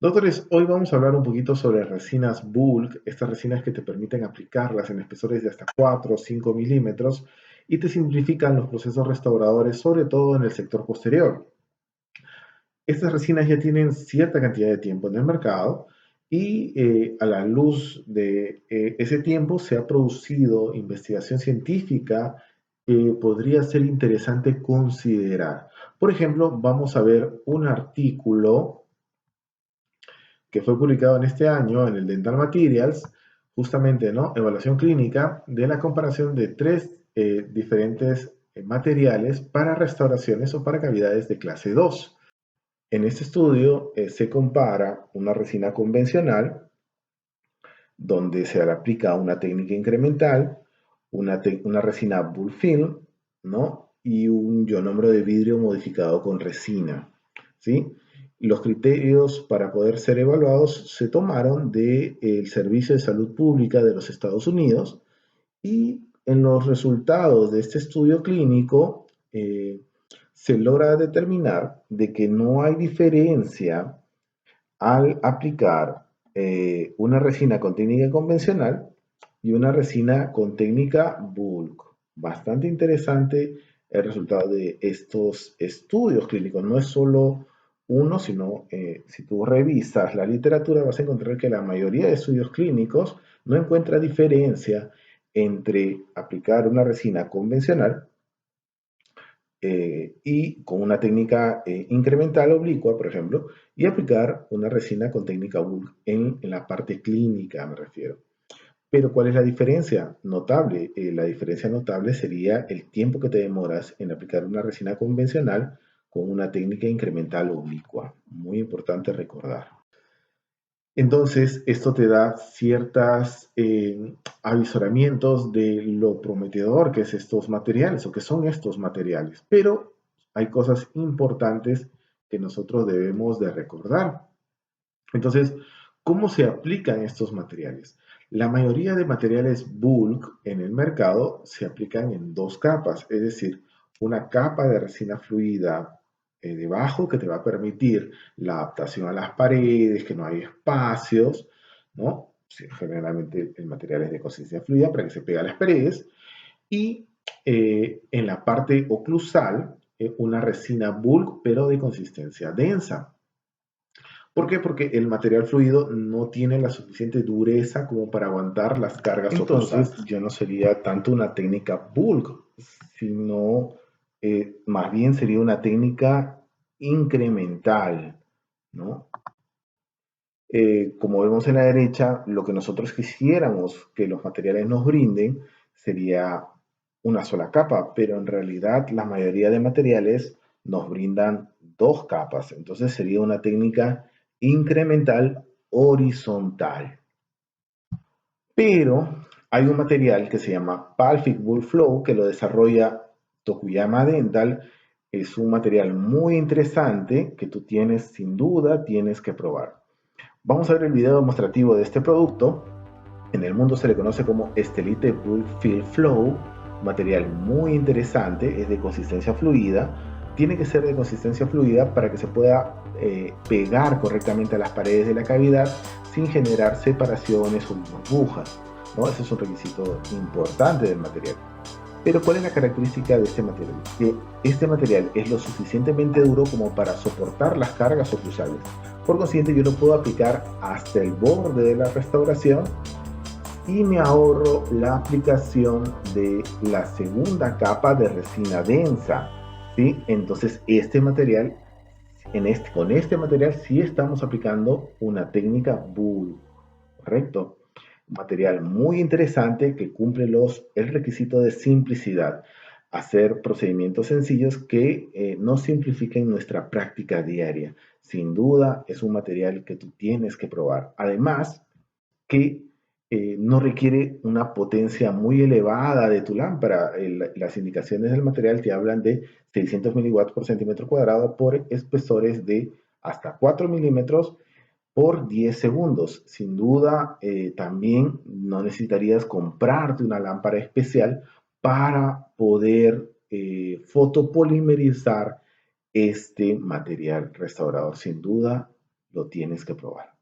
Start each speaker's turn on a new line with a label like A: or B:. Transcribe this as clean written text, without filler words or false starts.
A: Doctores, hoy vamos a hablar un poquito sobre resinas bulk, estas resinas que te permiten aplicarlas en espesores de hasta 4 o 5 milímetros y te simplifican los procesos restauradores, sobre todo en el sector posterior. Estas resinas ya tienen cierta cantidad de tiempo en el mercado y a la luz de ese tiempo se ha producido investigación científica que podría ser interesante considerar. Por ejemplo, vamos a ver un artículo que fue publicado en este año en el Dental Materials, justamente, ¿no? Evaluación clínica de la comparación de tres diferentes materiales para restauraciones o para cavidades de clase 2. En este estudio se compara una resina convencional, donde se le aplica una técnica incremental, una resina Bullfilm, ¿no? Y un ionómero de vidrio modificado con resina, ¿sí? Los criterios para poder ser evaluados se tomaron del Servicio de Salud Pública de los Estados Unidos y en los resultados de este estudio clínico se logra determinar de que no hay diferencia al aplicar una resina con técnica convencional y una resina con técnica bulk. Bastante interesante el resultado de estos estudios clínicos. No es solo uno, sino si tú revisas la literatura vas a encontrar que la mayoría de estudios clínicos no encuentra diferencia entre aplicar una resina convencional y con una técnica incremental oblicua, por ejemplo, y aplicar una resina con técnica bulk en la parte clínica, me refiero. Pero ¿cuál es la diferencia? Notable. La diferencia notable sería el tiempo que te demoras en aplicar una resina convencional con una técnica incremental oblicua. Muy importante recordar. Entonces, esto te da ciertos avisoramientos de lo prometedor que es estos materiales o que son estos materiales. Pero hay cosas importantes que nosotros debemos de recordar. Entonces, ¿cómo se aplican estos materiales? La mayoría de materiales bulk en el mercado se aplican en dos capas, es decir, una capa de resina fluida debajo que te va a permitir la adaptación a las paredes, que no hay espacios, ¿no? Sí, generalmente el material es de consistencia fluida para que se pegue a las paredes. Y en la parte oclusal, una resina bulk, pero de consistencia densa. ¿Por qué? Porque el material fluido no tiene la suficiente dureza como para aguantar las cargas oclusales. Entonces, ya no sería tanto una técnica bulk, sino más bien sería una técnica incremental, ¿no? Como vemos en la derecha, lo que nosotros quisiéramos que los materiales nos brinden sería una sola capa, pero en realidad la mayoría de materiales nos brindan dos capas. Entonces sería una técnica incremental horizontal. Pero hay un material que se llama Palfic Bull Flow que lo desarrolla Tokuyama Dental. Es un material muy interesante que tú tienes, sin duda, tienes que probar. Vamos a ver el video demostrativo de este producto. En el mundo se le conoce como Estelite Bull Fill Flow, material muy interesante, es de consistencia fluida. Tiene que ser de consistencia fluida para que se pueda pegar correctamente a las paredes de la cavidad sin generar separaciones o burbujas, ¿no? Ese es un requisito importante del material. Pero ¿cuál es la característica de este material? Que este material es lo suficientemente duro como para soportar las cargas oclusales. Por consiguiente, yo lo puedo aplicar hasta el borde de la restauración y me ahorro la aplicación de la segunda capa de resina densa, ¿sí? Entonces, este material, con este material sí estamos aplicando una técnica Bull, ¿correcto? Un material muy interesante que cumple el requisito de simplicidad, hacer procedimientos sencillos que nos simplifiquen nuestra práctica diaria. Sin duda, es un material que tú tienes que probar. Además, que no requiere una potencia muy elevada de tu lámpara. Las indicaciones del material te hablan de 600 miliwatts por centímetro cuadrado por espesores de hasta 4 milímetros por 10 segundos. Sin duda, también no necesitarías comprarte una lámpara especial para poder fotopolimerizar este material restaurador. Sin duda, lo tienes que probar.